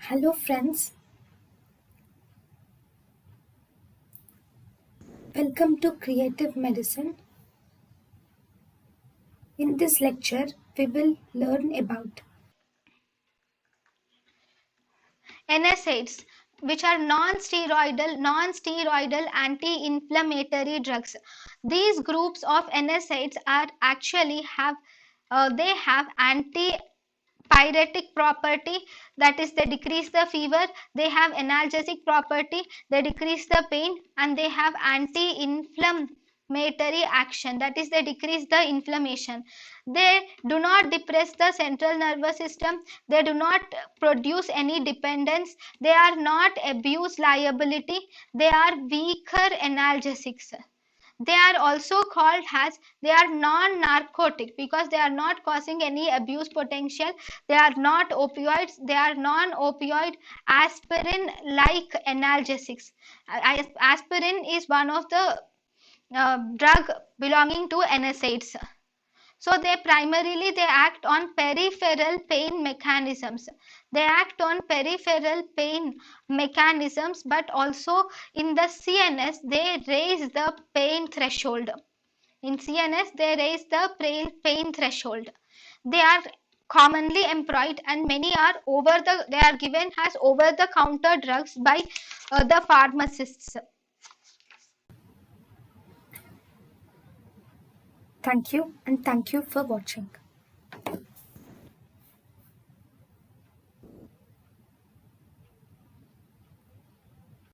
Hello friends, welcome to Creative Medicine. In this lecture, we will learn about NSAIDs, which are non-steroidal anti-inflammatory drugs. These groups of NSAIDs are actually they have anti-pyretic property, that is they decrease the fever. They have analgesic property, they decrease the pain, and they have anti-inflammatory action, that is they decrease the inflammation. They do not depress the central nervous system, they do not produce any dependence, they are not abuse liability, they are weaker analgesics. They are also called as, they are non-narcotic because they are not causing any abuse potential. They are not opioids, they are non-opioid aspirin like analgesics. Aspirin is one of the drug belonging to NSAIDs. So they act on peripheral pain mechanisms. They act on peripheral pain mechanisms, but also in the CNS they raise the pain threshold. In CNS they raise the pain threshold. They are commonly employed, and many are they are given as over the counter drugs by the pharmacists. thank you and thank you for watching.